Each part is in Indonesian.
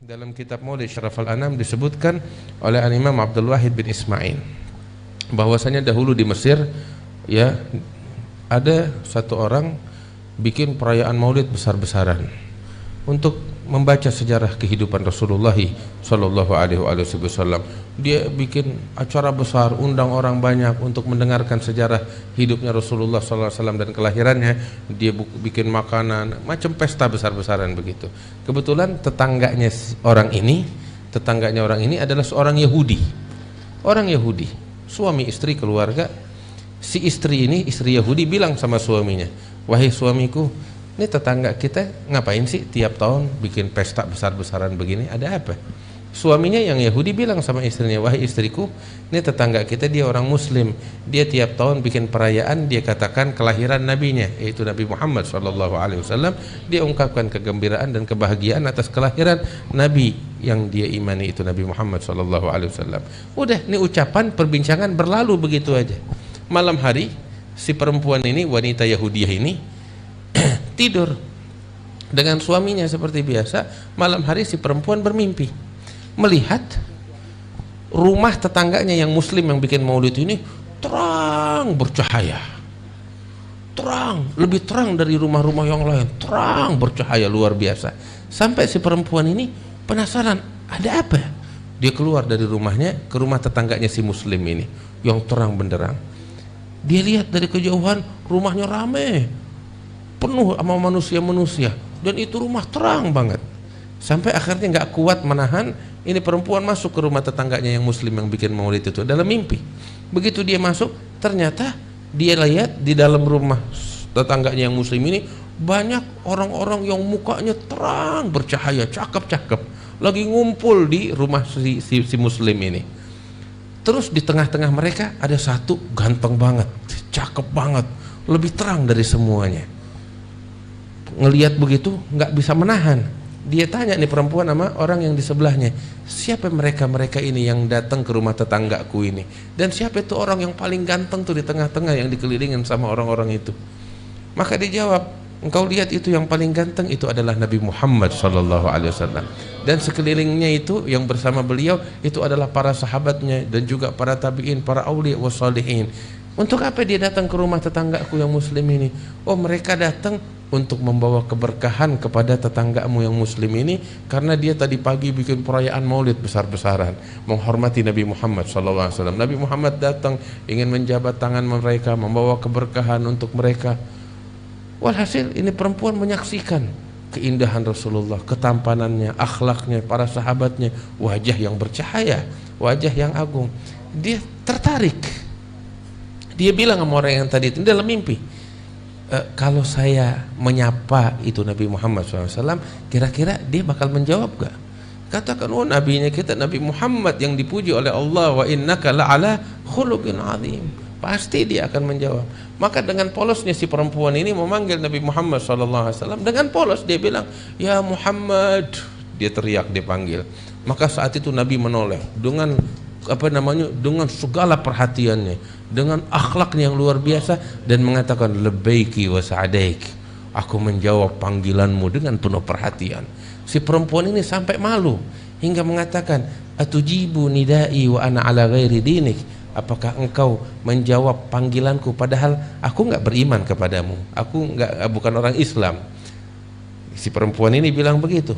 Dalam kitab Maulid Syarafal Anam disebutkan oleh Al-Imam Abdul Wahid bin Ismail bahwasanya dahulu di Mesir ya ada satu orang bikin perayaan Maulid besar-besaran untuk membaca sejarah kehidupan Rasulullah sallallahu alaihi wasallam. Dia bikin acara besar, undang orang banyak untuk mendengarkan sejarah hidupnya Rasulullah sallallahu alaihi wasallam dan kelahirannya. Dia bikin makanan, macam pesta besar-besaran begitu. Kebetulan tetangganya orang ini adalah seorang Yahudi. Orang Yahudi, suami istri keluarga. Si istri ini, istri Yahudi bilang sama suaminya, "Wahai suamiku, ini tetangga kita ngapain sih tiap tahun bikin pesta besar-besaran begini, ada apa?" Suaminya yang Yahudi bilang sama istrinya, "Wahai istriku, ini tetangga kita dia orang Muslim, dia tiap tahun bikin perayaan, dia katakan kelahiran nabinya, yaitu Nabi Muhammad SAW. Dia ungkapkan kegembiraan dan kebahagiaan atas kelahiran Nabi yang dia imani, itu Nabi Muhammad SAW. Udah, ini ucapan perbincangan berlalu begitu aja. Malam hari si perempuan ini, wanita Yahudiah ini tidur dengan suaminya seperti biasa. Malam hari si perempuan bermimpi melihat rumah tetangganya yang muslim yang bikin maulid ini terang bercahaya, terang, lebih terang dari rumah-rumah yang lain, terang bercahaya luar biasa. Sampai si perempuan ini penasaran, ada apa? Dia keluar dari rumahnya ke rumah tetangganya si muslim ini yang terang benderang. Dia lihat dari kejauhan rumahnya rame, penuh sama manusia-manusia, dan itu rumah terang banget. Sampai akhirnya nggak kuat menahan, ini perempuan masuk ke rumah tetangganya yang muslim yang bikin maulid itu dalam mimpi. Begitu dia masuk, ternyata dia lihat di dalam rumah tetangganya yang muslim ini banyak orang-orang yang mukanya terang bercahaya, cakep-cakep, lagi ngumpul di rumah si muslim ini. Terus di tengah-tengah mereka ada satu ganteng banget, cakep banget, lebih terang dari semuanya. Ngelihat begitu nggak bisa menahan. Dia tanya nih perempuan sama orang yang di sebelahnya, siapa mereka ini yang datang ke rumah tetanggaku ini, dan siapa itu orang yang paling ganteng tuh di tengah-tengah yang dikelilingin sama orang-orang itu. Maka dia jawab, engkau lihat itu yang paling ganteng itu adalah Nabi Muhammad SAW, dan sekelilingnya itu yang bersama beliau itu adalah para sahabatnya dan juga para tabi'in, para aulia wassalihin. Untuk apa dia datang ke rumah tetanggaku yang muslim ini? Oh, mereka datang untuk membawa keberkahan kepada tetanggamu yang muslim ini, karena dia tadi pagi bikin perayaan maulid besar-besaran menghormati Nabi Muhammad SAW. Nabi Muhammad datang ingin menjabat tangan mereka, membawa keberkahan untuk mereka. Walhasil ini perempuan menyaksikan keindahan Rasulullah, ketampanannya, akhlaknya, para sahabatnya, wajah yang bercahaya, wajah yang agung. Dia tertarik. Dia bilang sama orang yang tadi itu dalam mimpi, kalau saya menyapa itu Nabi Muhammad SAW, kira-kira dia bakal menjawab gak? Katakan, oh nabinya kita Nabi Muhammad yang dipuji oleh Allah, wa innaka la'ala khuluqin azim. Pasti dia akan menjawab. Maka dengan polosnya si perempuan ini memanggil Nabi Muhammad SAW. Dengan polos dia bilang, ya Muhammad. Dia teriak, dia panggil. Maka saat itu Nabi menoleh dengan dengan segala perhatiannya, dengan akhlaknya yang luar biasa, dan mengatakan, labbaiki wa sa'daik, aku menjawab panggilanmu dengan penuh perhatian. Si perempuan ini sampai malu hingga mengatakan, atujibu nidai wa ana ala ghairi dinik, apakah engkau menjawab panggilanku padahal aku enggak beriman kepadamu, aku bukan orang Islam. Si perempuan ini bilang begitu.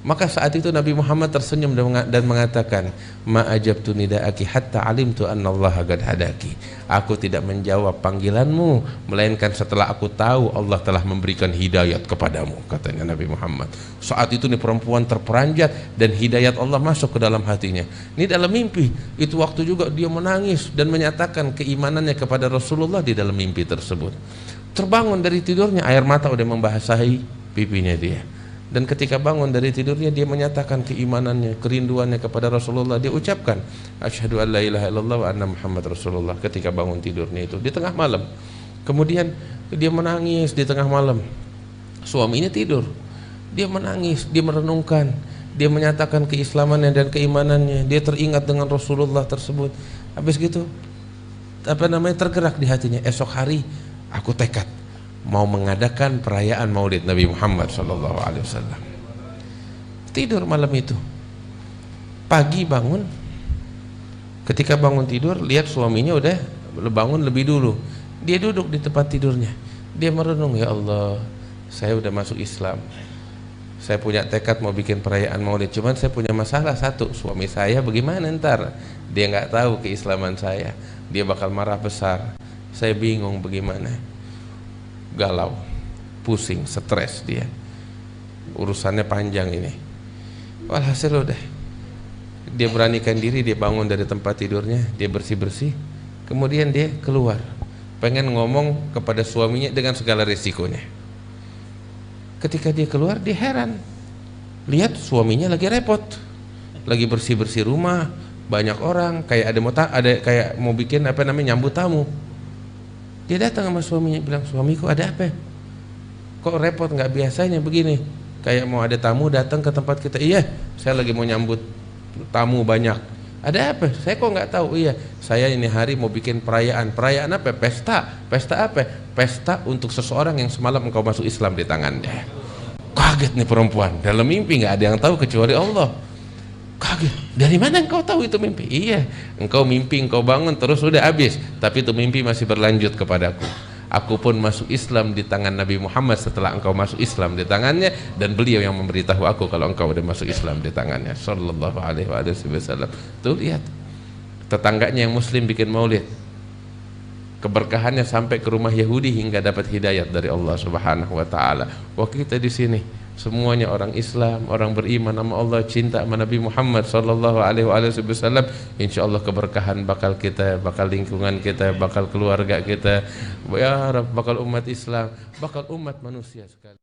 Maka saat itu Nabi Muhammad tersenyum dan mengatakan, ma ajabtu nidaaki hatta alimtu annallaha qad hadaki. Aku tidak menjawab panggilanmu melainkan setelah aku tahu Allah telah memberikan hidayat kepadamu, katanya Nabi Muhammad. Saat itu nih perempuan terperanjat dan hidayat Allah masuk ke dalam hatinya. Ini dalam mimpi. Itu waktu juga dia menangis dan menyatakan keimanannya kepada Rasulullah di dalam mimpi tersebut. Terbangun dari tidurnya, air mata udah membasahi pipinya dia. Dan ketika bangun dari tidurnya, dia menyatakan keimanannya, kerinduannya kepada Rasulullah. Dia ucapkan, asyhadu an la ilaha illallah wa anna Muhammad Rasulullah, ketika bangun tidurnya itu di tengah malam. Kemudian dia menangis di tengah malam. Suaminya tidur. Dia menangis, dia merenungkan, dia menyatakan keislamannya dan keimanannya. Dia teringat dengan Rasulullah tersebut. Habis gitu, tergerak di hatinya, esok hari aku tekad mau mengadakan perayaan maulid Nabi Muhammad SAW. tidur malam itu. Pagi bangun, ketika bangun tidur lihat suaminya udah bangun lebih dulu. Dia duduk di tempat tidurnya, dia merenung, ya Allah, saya udah masuk Islam, saya punya tekad mau bikin perayaan maulid, cuman saya punya masalah satu, suami saya bagaimana ntar, dia nggak tahu keislaman saya, dia bakal marah besar, saya bingung bagaimana, galau, pusing, stres, dia urusannya panjang ini. Walhasil udah, dia beranikan diri, dia bangun dari tempat tidurnya, dia bersih-bersih, kemudian dia keluar, pengen ngomong kepada suaminya dengan segala risikonya. Ketika dia keluar, dia heran, lihat suaminya lagi repot, lagi bersih-bersih rumah, banyak orang, kayak ada kayak mau bikin apa namanya, nyambut tamu. Dia datang sama suaminya, bilang, suamiku ada apa? Kok repot, nggak biasanya begini, kayak mau ada tamu datang ke tempat kita. Iya, saya lagi mau nyambut tamu banyak. Ada apa? Saya kok nggak tahu. Iya, saya ini hari mau bikin perayaan. Perayaan apa? Pesta. Pesta apa? Pesta untuk seseorang yang semalam engkau masuk Islam di tangannya. Kaget nih perempuan. Dalam mimpi nggak ada yang tahu kecuali Allah. Kaget. Dari mana engkau tahu itu mimpi? Iya, engkau mimpi, engkau bangun terus sudah habis. Tapi itu mimpi masih berlanjut kepadaku. Aku pun masuk Islam di tangan Nabi Muhammad setelah engkau masuk Islam di tangannya, dan beliau yang memberitahu aku kalau engkau udah masuk Islam di tangannya, sallallahu alaihi wasallam. Tuh lihat, tetangganya yang muslim bikin maulid, keberkahannya sampai ke rumah Yahudi hingga dapat hidayat dari Allah Subhanahu wa taala. Wah, kita di sini semuanya orang Islam, orang beriman sama Allah, cinta sama Nabi Muhammad sallallahu alaihi wasallam. Insyaallah keberkahan bakal kita, bakal lingkungan kita, bakal keluarga kita, ya Rabb, bakal umat Islam, bakal umat manusia sekali.